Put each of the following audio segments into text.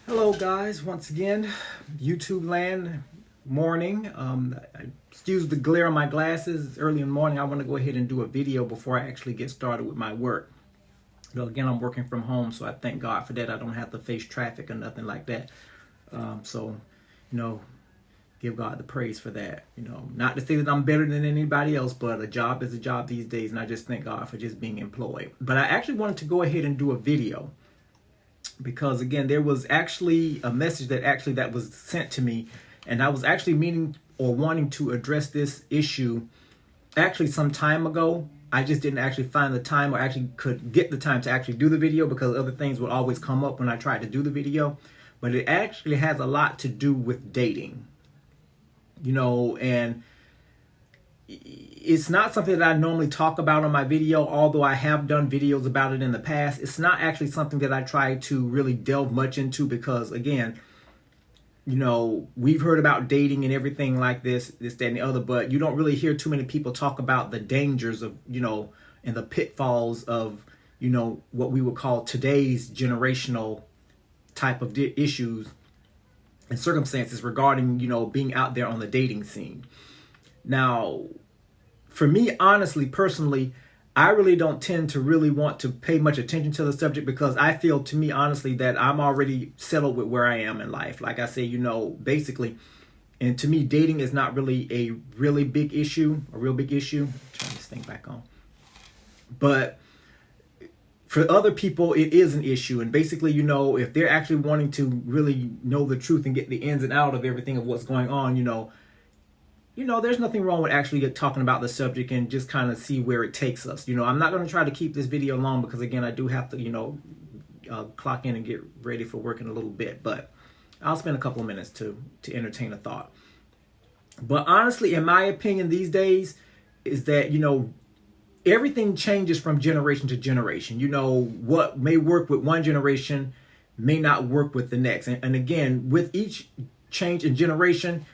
Hello guys, once again, YouTube land, morning. Excuse the glare on my glasses. It's early in the morning. I want to go ahead and do a video before I actually get started with my work. So again, I'm working from home, so I thank God for that. I don't have to face traffic or nothing like that. Give God the praise for that. Not to say that I'm better than anybody else, but a job is a job these days, and I just thank God for just being employed. But I actually wanted to go ahead and do a video because again, there was actually a message that was sent to me, and I was actually meaning or wanting to address this issue actually some time ago. I just didn't actually find the time or actually could get the time to actually do the video because other things would always come up when I tried to do the video. But it actually has a lot to do with dating, and it's not something that I normally talk about on my video, although I have done videos about it in the past. It's not actually something that I try to really delve much into because, again, we've heard about dating and everything like this, that, and the other, but you don't really hear too many people talk about the dangers of, and the pitfalls of, what we would call today's generational type of issues and circumstances regarding, being out there on the dating scene. Now, for me, honestly, personally, I really don't tend to really want to pay much attention to the subject because I feel, to me, honestly, that I'm already settled with where I am in life. Like I say, basically, and to me, dating is not really a really big issue, Turn this thing back on. But for other people, it is an issue. And basically, if they're actually wanting to really know the truth and get the ins and out of everything of what's going on, there's nothing wrong with actually talking about the subject and just kind of see where it takes us. I'm not going to try to keep this video long because, again, I do have to, clock in and get ready for work in a little bit. But I'll spend a couple of minutes to entertain a thought. But honestly, in my opinion these days is that, everything changes from generation to generation. What may work with one generation may not work with the next. And again, with each change in generation,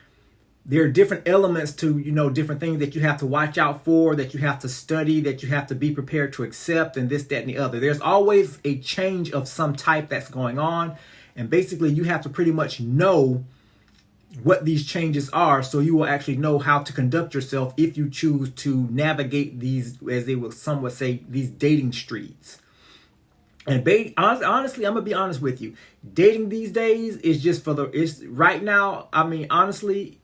there are different elements to, different things that you have to watch out for, that you have to study, that you have to be prepared to accept, and this, that, and the other. There's always a change of some type that's going on. And basically, you have to pretty much know what these changes are so you will actually know how to conduct yourself if you choose to navigate these, as some would say, these dating streets. And honestly, I'm going to be honest with you. Dating these days is just right now, honestly,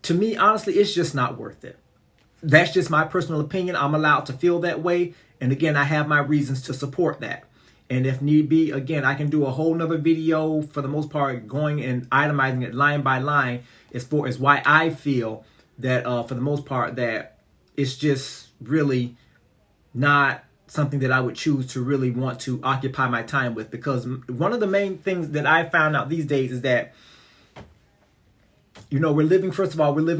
to me, honestly, it's just not worth it. That's just my personal opinion. I'm allowed to feel that way. And again, I have my reasons to support that. And if need be, again, I can do a whole nother video for the most part, going and itemizing it line by line as far as why I feel that for the most part that it's just really not something that I would choose to really want to occupy my time with. Because one of the main things that I found out these days is that, we're living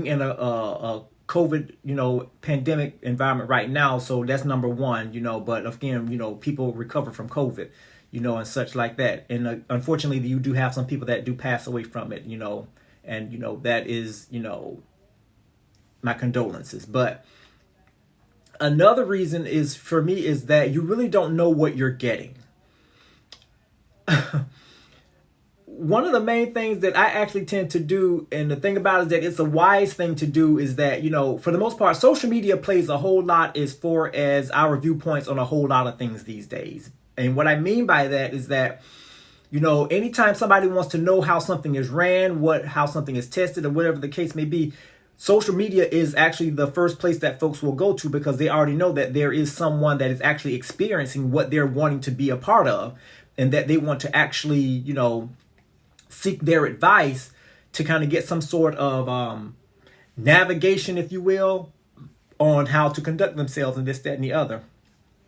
in a COVID, pandemic environment right now. So that's number one, but again, people recover from COVID, and such like that. And unfortunately, you do have some people that do pass away from it, and, that is, my condolences. But another reason is that you really don't know what you're getting. One of the main things that I actually tend to do, and the thing about it is that it's a wise thing to do, is that, for the most part, social media plays a whole lot as far as our viewpoints on a whole lot of things these days. And what I mean by that is that, anytime somebody wants to know how something is ran, how something is tested, or whatever the case may be, social media is actually the first place that folks will go to, because they already know that there is someone that is actually experiencing what they're wanting to be a part of, and that they want to actually, seek their advice to kind of get some sort of navigation, if you will, on how to conduct themselves and this, that, and the other.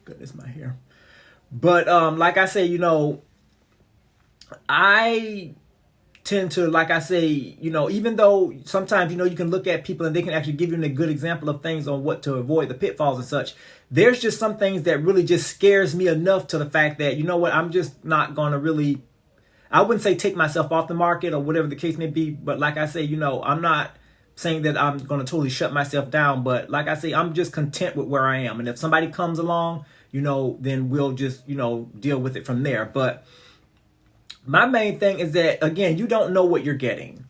Goodness, my hair. But like I say, I tend to, like I say, even though sometimes, you can look at people and they can actually give you a good example of things on what to avoid, the pitfalls and such. There's just some things that really just scares me enough to the fact that, I'm just not going to really, I wouldn't say take myself off the market or whatever the case may be. But like I say, I'm not saying that I'm going to totally shut myself down. But like I say, I'm just content with where I am. And if somebody comes along, then we'll just, deal with it from there. But my main thing is that, again, you don't know what you're getting.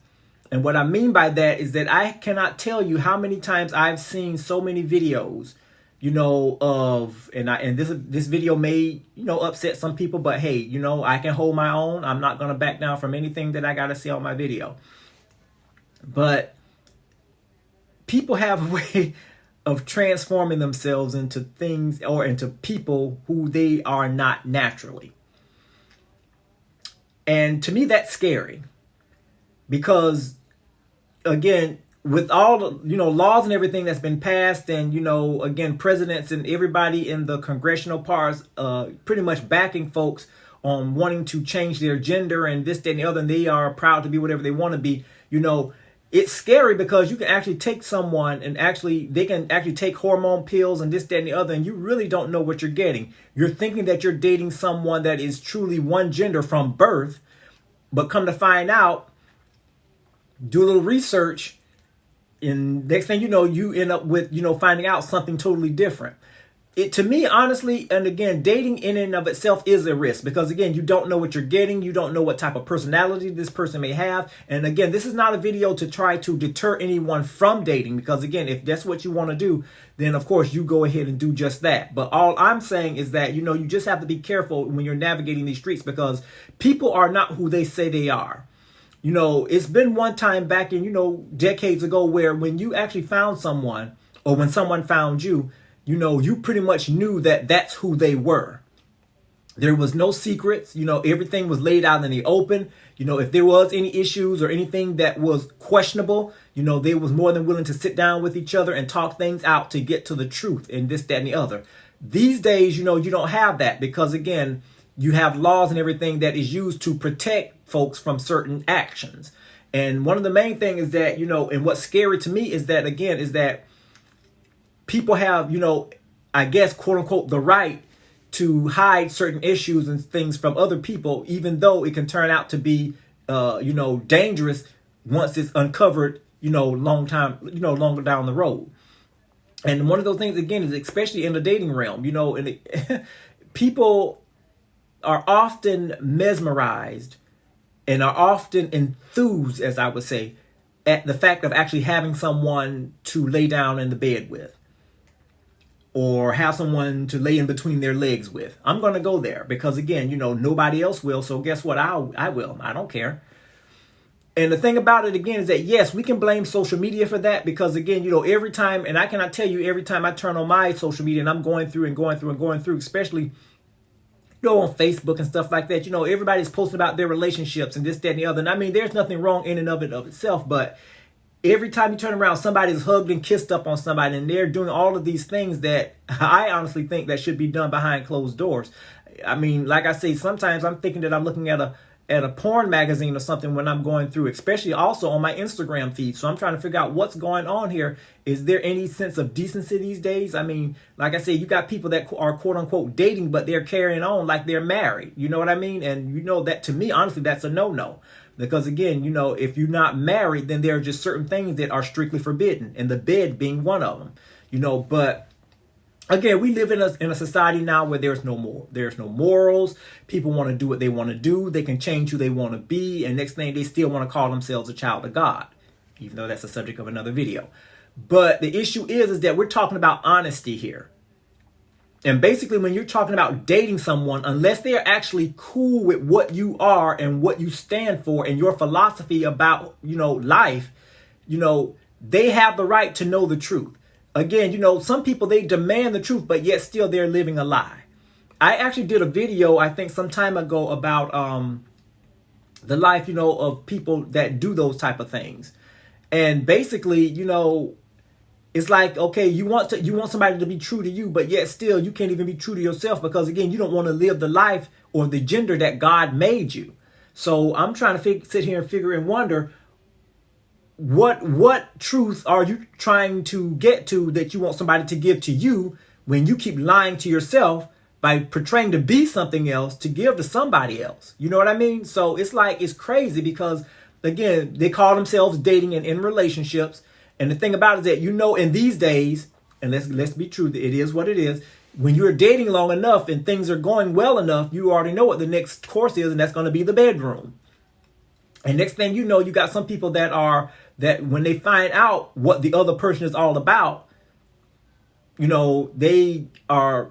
And what I mean by that is that I cannot tell you how many times I've seen so many videos, and this video may, upset some people, but hey, I can hold my own. I'm not going to back down from anything that I got to say on my video. But people have a way of transforming themselves into things or into people who they are not naturally. And to me, that's scary, because, again, with all the, laws and everything that's been passed, and, again, presidents and everybody in the congressional parts pretty much backing folks on wanting to change their gender and this, that, and the other, and they are proud to be whatever they want to be, it's scary, because you can actually take someone and they can actually take hormone pills and this, that, and the other, and you really don't know what you're getting. You're thinking that you're dating someone that is truly one gender from birth, but come to find out, do a little research, and next thing you know, you end up with, finding out something totally different. To me, honestly, and again, dating in and of itself is a risk, because again, you don't know what you're getting. You don't know what type of personality this person may have. And again, this is not a video to try to deter anyone from dating, because again, if that's what you want to do, then of course you go ahead and do just that. But all I'm saying is that, you just have to be careful when you're navigating these streets, because people are not who they say they are. It's been one time back in, decades ago, where when you actually found someone, or when someone found you, you pretty much knew that that's who they were. There was no secrets. Everything was laid out in the open. If there was any issues or anything that was questionable, they was more than willing to sit down with each other and talk things out to get to the truth and this, that, and the other. These days, you don't have that, because again, you have laws and everything that is used to protect folks from certain actions. And one of the main things is that, and what's scary to me is that, again, is that people have, I guess, quote unquote, the right to hide certain issues and things from other people, even though it can turn out to be, dangerous once it's uncovered, longer down the road. And one of those things, again, is especially in the dating realm, and people are often mesmerized and are often enthused, as I would say, at the fact of actually having someone to lay down in the bed with, or have someone to lay in between their legs with. I'm going to go there because, again, nobody else will. So guess what? I will. I don't care. And the thing about it, again, is that, yes, we can blame social media for that, because, again, every time, and I cannot tell you, every time I turn on my social media and I'm going through, especially, on Facebook and stuff like that, everybody's posting about their relationships and this, that, and the other. And I mean, there's nothing wrong in and of itself, but every time you turn around, somebody's hugged and kissed up on somebody, and they're doing all of these things that I honestly think that should be done behind closed doors. I mean, like I say, sometimes I'm thinking that I'm looking at a porn magazine or something when I'm going through, especially also on my Instagram feed. So I'm trying to figure out what's going on here. Is there any sense of decency these days? I mean, like I say, you got people that are quote unquote dating, but they're carrying on like they're married. You know what I mean? And that to me, honestly, that's a no-no. Because again, if you're not married, then there are just certain things that are strictly forbidden, and the bed being one of them. But again, we live in a society now where there's no morals. People want to do what they want to do. They can change who they want to be. And next thing, they still want to call themselves a child of God, even though that's the subject of another video. But the issue is that we're talking about honesty here. And basically, when you're talking about dating someone, unless they're actually cool with what you are and what you stand for and your philosophy about, life, they have the right to know the truth. Again, some people, they demand the truth, but yet still they're living a lie. I actually did a video, I think some time ago, about the life, of people that do those type of things. And basically, it's like, okay, you want somebody to be true to you, but yet still you can't even be true to yourself because, again, you don't want to live the life or the gender that God made you. So I'm trying to sit here and figure and wonder, what truth are you trying to get to that you want somebody to give to you when you keep lying to yourself by portraying to be something else to give to somebody else? You know what I mean? So it's crazy because, again, they call themselves dating and in relationships. And the thing about it is that, in these days, and let's be true, it is what it is. When you're dating long enough and things are going well enough, you already know what the next course is, and that's going to be the bedroom. And next thing you know, you got some people that when they find out what the other person is all about, they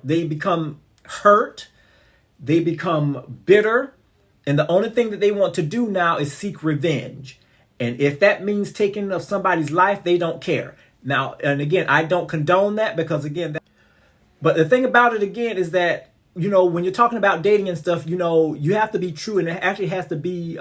become hurt, they become bitter, and the only thing that they want to do now is seek revenge. And if that means taking of somebody's life, they don't care. Now, and again, I don't condone that because, again, but the thing about it, again, is that, when you're talking about dating and stuff, you have to be true, and it actually has to be,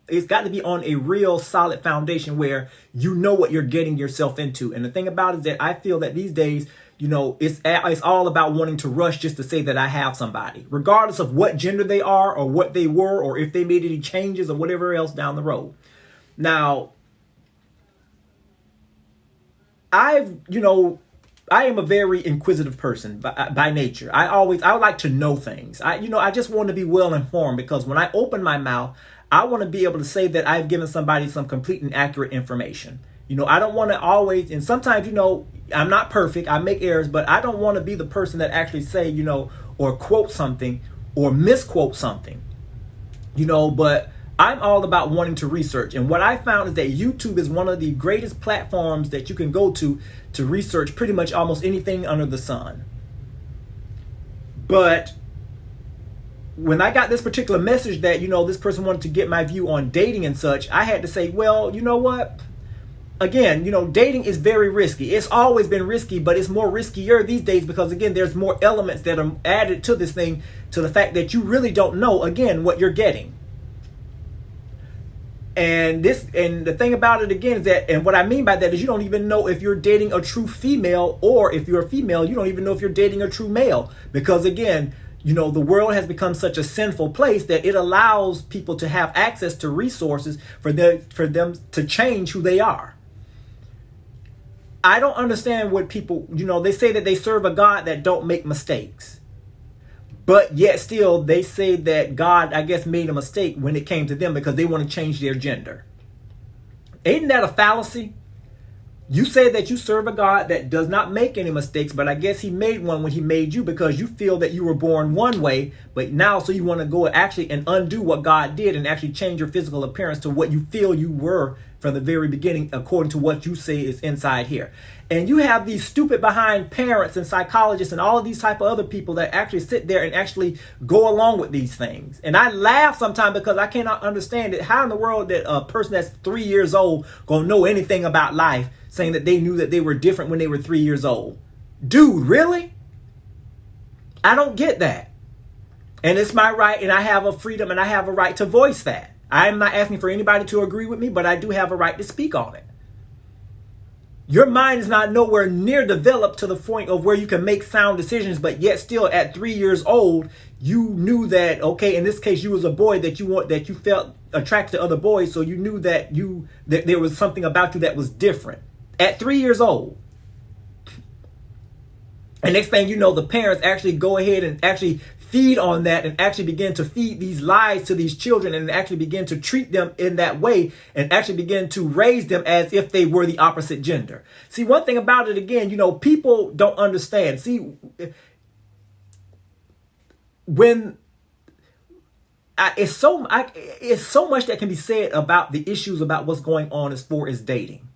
it's got to be on a real solid foundation where you know what you're getting yourself into. And the thing about it is that I feel that these days, it's all about wanting to rush just to say that I have somebody, regardless of what gender they are or what they were or if they made any changes or whatever else down the road. Now, I am a very inquisitive person by nature. I would like to know things. I just want to be well informed because when I open my mouth, I want to be able to say that I've given somebody some complete and accurate information. I don't want to always, and sometimes, I'm not perfect. I make errors, but I don't want to be the person that actually say, or quote something or misquote something, but I'm all about wanting to research. And what I found is that YouTube is one of the greatest platforms that you can go to research pretty much almost anything under the sun. But when I got this particular message that, this person wanted to get my view on dating and such, I had to say, well, you know what? Again, dating is very risky. It's always been risky, but it's more riskier these days because, again, there's more elements that are added to this thing, to the fact that you really don't know, again, what you're getting. And the thing about it, again, is that, and what I mean by that is you don't even know if you're dating a true female, or if you're a female, you don't even know if you're dating a true male. Because, again, the world has become such a sinful place that it allows people to have access to resources for them to change who they are. I don't understand what people, they say that they serve a God that don't make mistakes. But yet still they say that God, I guess, made a mistake when it came to them because they want to change their gender. Ain't that a fallacy? You say that you serve a God that does not make any mistakes, but I guess he made one when he made you because you feel that you were born one way, but now so you want to go actually and undo what God did and actually change your physical appearance to what you feel you were from the very beginning, according to what you say is inside here. And you have these stupid behind parents and psychologists and all of these type of other people that actually sit there and actually go along with these things. And I laugh sometimes because I cannot understand it. How in the world that a person that's 3 years old gonna know anything about life, saying that they knew that they were different when they were 3 years old? Dude, really? I don't get that. And it's my right, and I have a freedom, and I have a right to voice that. I am not asking for anybody to agree with me, but I do have a right to speak on it. Your mind is not nowhere near developed to the point of where you can make sound decisions, but yet still at 3 years old, you knew that, okay, in this case, you was a boy that you felt attracted to other boys, so you knew that there was something about you that was different at 3 years old. And next thing you know, the parents actually go ahead and actually feed on that and actually begin to feed these lies to these children and actually begin to treat them in that way and actually begin to raise them as if they were the opposite gender. See, one thing about it, again, people don't understand. See, when it's so much that can be said about the issues about what's going on as far as dating.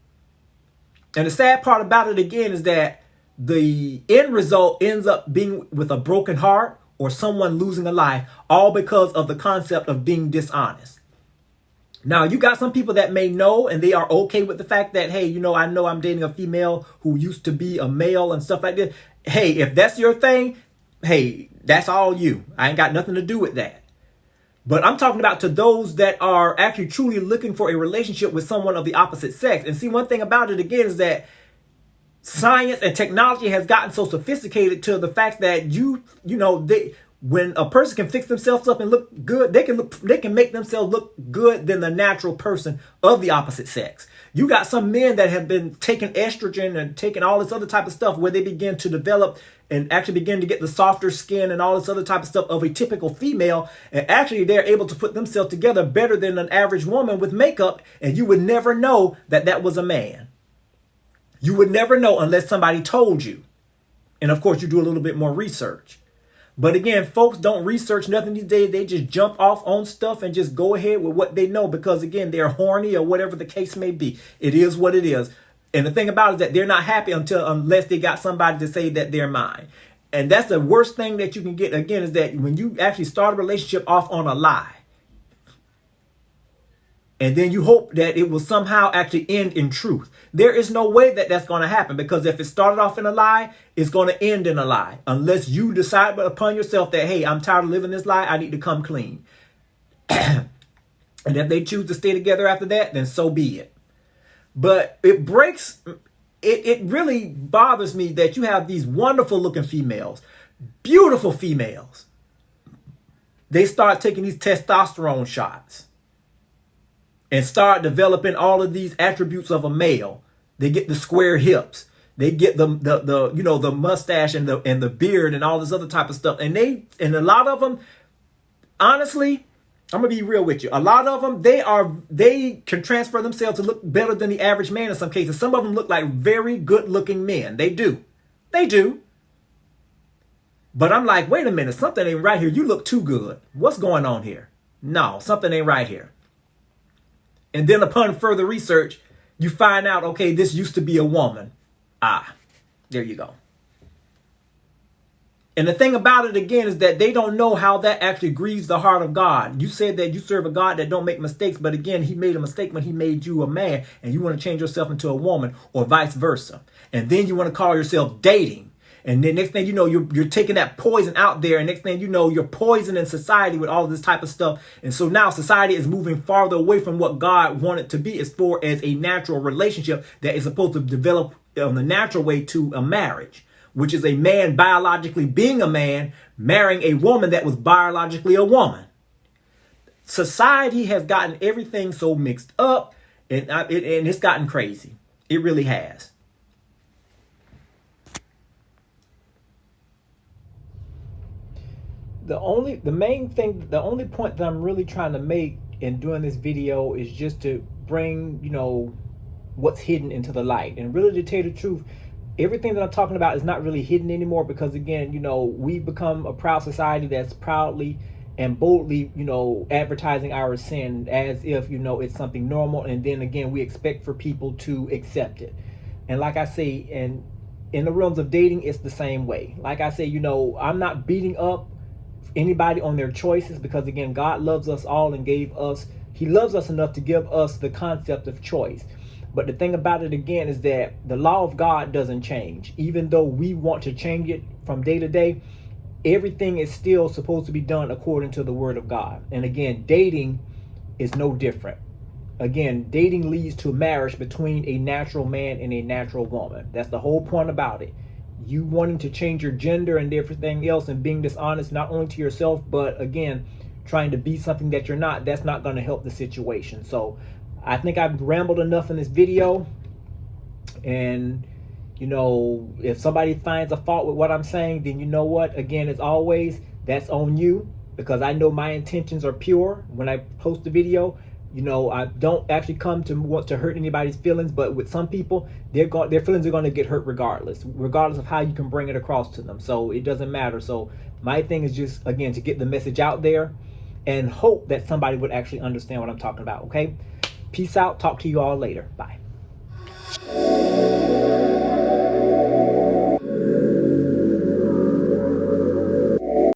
And the sad part about it, again, is that the end result ends up being with a broken heart or someone losing a life, all because of the concept of being dishonest. Now, you got some people that may know and they are okay with the fact that, hey, I know I'm dating a female who used to be a male and stuff like this. Hey, if that's your thing, hey, that's all you. I ain't got nothing to do with that. But I'm talking about to those that are actually truly looking for a relationship with someone of the opposite sex. And see, one thing about it, again, is that science and technology has gotten so sophisticated to the fact that when a person can fix themselves up and look good, they can make themselves look good than the natural person of the opposite sex. You got some men that have been taking estrogen and taking all this other type of stuff where they begin to develop and actually begin to get the softer skin and all this other type of stuff of a typical female. And actually they're able to put themselves together better than an average woman with makeup. And you would never know that that was a man. You would never know unless somebody told you. And of course, you do a little bit more research. But again, folks don't research nothing these days. They just jump off on stuff and just go ahead with what they know because, again, they're horny or whatever the case may be. It is what it is. And the thing about it is that they're not happy unless they got somebody to say that they're mine. And that's the worst thing that you can get, again, is that when you actually start a relationship off on a lie, and then you hope that it will somehow actually end in truth. There is no way that that's going to happen, because if it started off in a lie, it's going to end in a lie. Unless you decide upon yourself that, hey, I'm tired of living this lie. I need to come clean. And if they choose to stay together after that, then so be it. But it really bothers me that you have these wonderful looking females, beautiful females. They start taking these testosterone shots and start developing all of these attributes of a male. They get the square hips. They get the mustache and the beard and all this other type of stuff. And a lot of them, honestly, I'm gonna be real with you. A lot of them, they can transfer themselves to look better than the average man in some cases. Some of them look like very good looking men. They do. But I'm like, wait a minute, something ain't right here. You look too good. What's going on here? No, something ain't right here. And then upon further research, you find out, okay, this used to be a woman. There you go. And the thing about it, again, is that they don't know how that actually grieves the heart of God. You said that you serve a God that don't make mistakes, but again, he made a mistake when he made you a man, and you want to change yourself into a woman, or vice versa. And then you want to call yourself dating. And then next thing you know, you're taking that poison out there. And next thing you know, you're poisoning society with all of this type of stuff. And so now society is moving farther away from what God wanted to be as far as a natural relationship that is supposed to develop in the natural way to a marriage, which is a man biologically being a man, marrying a woman that was biologically a woman. Society has gotten everything so mixed up, and it's gotten crazy. It really has. The only point that I'm really trying to make in doing this video is just to bring, what's hidden into the light. And really, to tell you the truth, everything that I'm talking about is not really hidden anymore, because again, we've become a proud society that's proudly and boldly, advertising our sin as if, it's something normal. And then again, we expect for people to accept it. And like I say, and in the realms of dating, it's the same way. Like I say, I'm not beating up anybody on their choices, because again, God loves us all and he loves us enough to give us the concept of choice. But the thing about it, again, is that the law of God doesn't change. Even though we want to change it from day to day, everything is still supposed to be done according to the word of God. And again, dating is no different. Again, dating leads to marriage between a natural man and a natural woman. That's the whole point about it. You wanting to change your gender and everything else and being dishonest, not only to yourself, but again, trying to be something that you're not, that's not going to help the situation. So I think I've rambled enough in this video. And, you know, if somebody finds a fault with what I'm saying, then you know what? Again, as always, that's on you, because I know my intentions are pure when I post the video. You know, I don't actually come to want to hurt anybody's feelings, but with some people, their feelings are going to get hurt regardless of how you can bring it across to them. So it doesn't matter. So my thing is just, again, to get the message out there and hope that somebody would actually understand what I'm talking about. Okay, peace out. Talk to you all later. Bye.